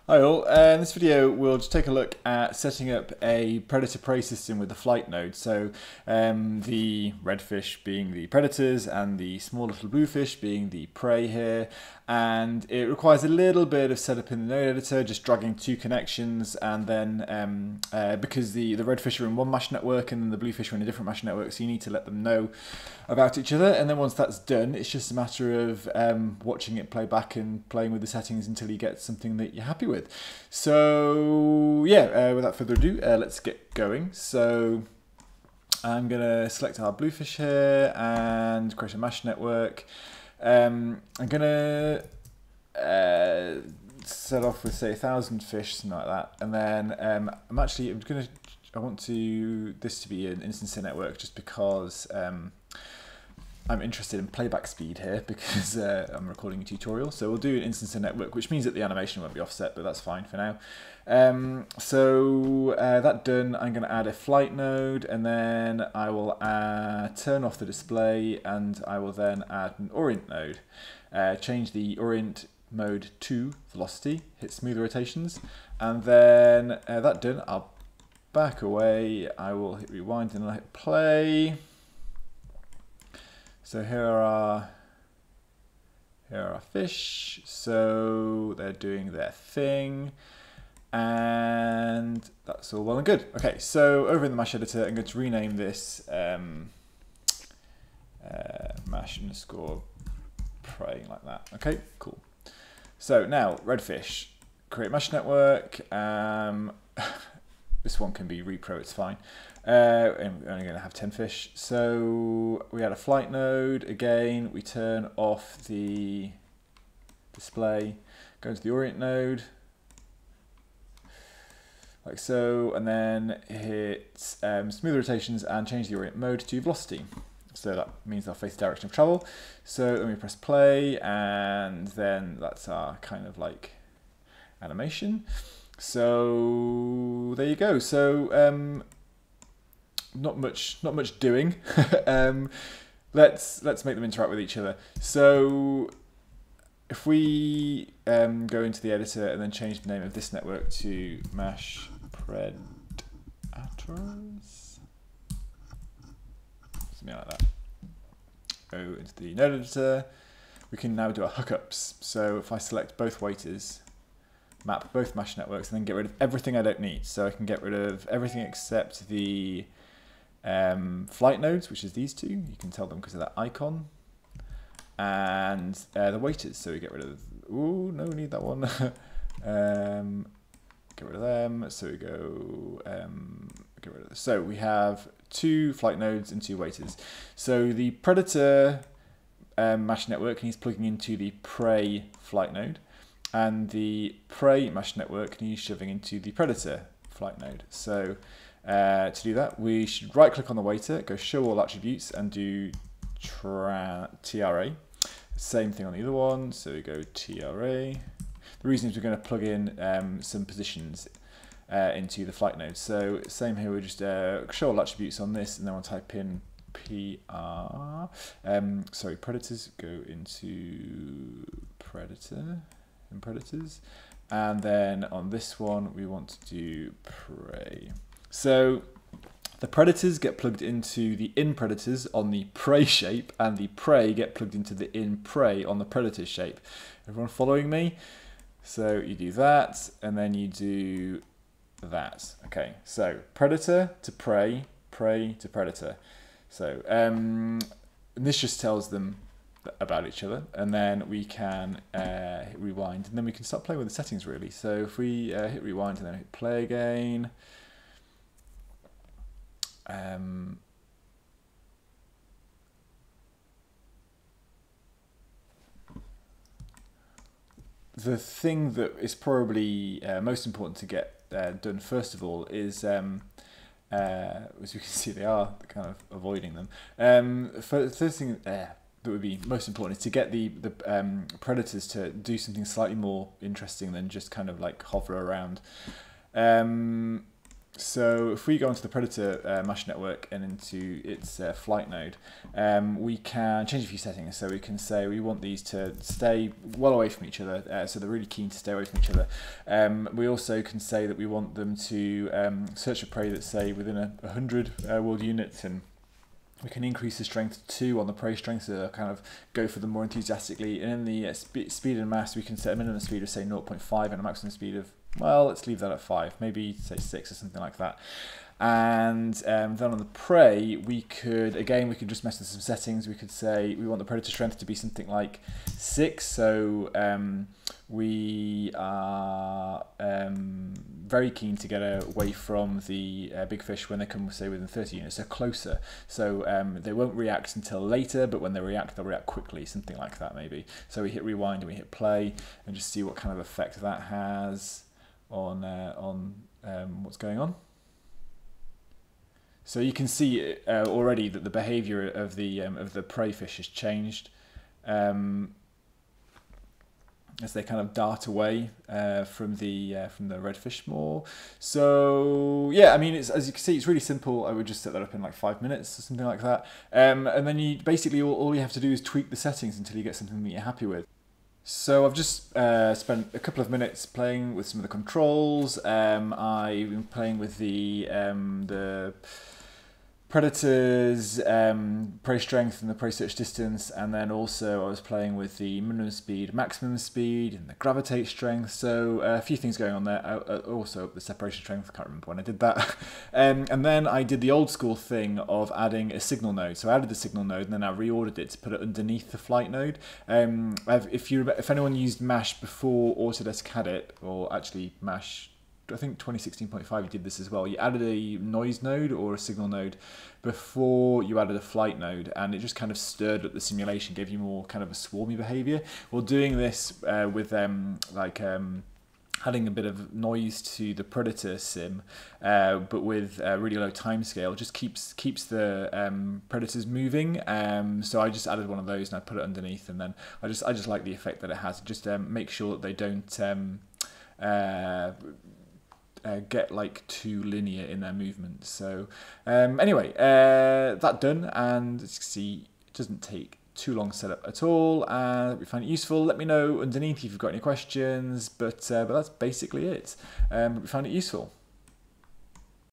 Hi all, in this video we'll just take a look at setting up a predator-prey system with the flight node. So the redfish being the predators and the small little bluefish being the prey here. And it requires a little bit of setup in the node editor, just dragging two connections, and then because the redfish are in one mesh network and then the bluefish are in a different mesh network, so you need to let them know about each other. And then once that's done, it's just a matter of watching it play back and playing with the settings until you get something that you're happy with. So yeah, without further ado, let's get going. So I'm gonna select our bluefish here and create a mesh network. I'm gonna set off with say 1,000 fish, something like that, and then I want this to be an instance network just because I'm interested in playback speed here because I'm recording a tutorial. So we'll do an instance network, which means that the animation won't be offset, but that's fine for now. That done, I'm going to add a flight node, and then I will turn off the display, and I will then add an orient node. Change the orient mode to velocity, hit smooth rotations, and then that done, I'll back away, I will hit rewind and I'll hit play. So here are our fish, so they're doing their thing, and that's all well and good. Okay, so over in the mesh editor, I'm going to rename this mesh underscore prey like that. Okay, cool. So now redfish, create mesh network. This one can be repro, it's fine. And we're only going to have 10 fish. So we add a flight node. Again, we turn off the display, go into the orient node, like so, and then hit smooth rotations and change the orient mode to velocity. So that means they'll face the direction of travel. So then we press play, and then that's our kind of like animation. So there you go. So not much doing. Let's make them interact with each other. So if we go into the editor and then change the name of this network to Mesh Predators, something like that. Go into the node editor. We can now do our hookups. So if I select both waiters, map both mesh networks, and then get rid of everything I don't need. So I can get rid of everything except the flight nodes, which is these two. You can tell them because of that icon. And the waiters. So we get rid of, ooh, no, we need that one. Get rid of them. So we go, get rid of this. So we have two flight nodes and two waiters. So the predator mesh network needs plugging into the prey flight node, and the prey mesh network needs shoving into the predator flight node. So to do that, we should right click on the waiter, go show all attributes, and do TRA. Same thing on the other one, so we go TRA. The reason is we're going to plug in some positions into the flight node. So same here, we just show all attributes on this, and then we'll type in PR. Predators, go into predator and predators, and then on this one we want to do prey. So the predators get plugged into the in predators on the prey shape, and the prey get plugged into the in prey on the predator shape. Everyone following me? So you do that, and then you do that. Okay, so predator to prey, prey to predator. So and this just tells them about each other, and then we can hit rewind, and then we can start playing with the settings really. So if we hit rewind and then hit play again, the thing that is probably most important to get done first of all is, as you can see, they are kind of avoiding them. First thing that would be most important is to get the predators to do something slightly more interesting than just kind of like hover around. So if we go into the Predator mesh network and into its flight node, we can change a few settings. So we can say we want these to stay well away from each other, so they're really keen to stay away from each other. We also can say that we want them to search for prey that's, say, within 100 world units, and we can increase the strength to 2 on the prey strength, so they'll kind of go for them more enthusiastically. And in the speed and mass, we can set a minimum speed of, say, 0.5 and a maximum speed of, well, let's leave that at 5, maybe say 6 or something like that. And then on the prey, we could just mess with some settings. We could say we want the predator strength to be something like 6, so we are very keen to get away from the big fish when they come, say, within 30 units, so closer. So they won't react until later, but when they react, they'll react quickly, something like that maybe. So we hit rewind and we hit play and just see what kind of effect that has on what's going on. So you can see already that the behaviour of the prey fish has changed as they kind of dart away from the redfish more. So yeah, I mean, as you can see, it's really simple. I would just set that up in like 5 minutes or something like that, and then you basically all you have to do is tweak the settings until you get something that you're happy with. So I've just spent a couple of minutes playing with some of the controls. I've been playing with the Predator's prey strength and the prey search distance, and then also I was playing with the minimum speed, maximum speed, and the gravitate strength. So a few things going on there. Also the separation strength, I can't remember when I did that. And then I did the old school thing of adding a signal node. So I added the signal node and then I reordered it to put it underneath the flight node. If anyone used MASH before Autodesk had it, or actually MASH, I think 2016.5 you did this as well. You added a noise node or a signal node before you added a flight node, and it just kind of stirred up the simulation, gave you more kind of a swarmy behavior. Well, doing this with adding a bit of noise to the Predator sim, but with a really low timescale, just keeps the Predators moving. So I just added one of those and I put it underneath, and then I just like the effect that it has. It just make sure that they don't get like too linear in their movement. So anyway, that done, and as you can see, it doesn't take too long to set up at all. If you find it useful, let me know underneath if you've got any questions, but that's basically it. If you find it useful.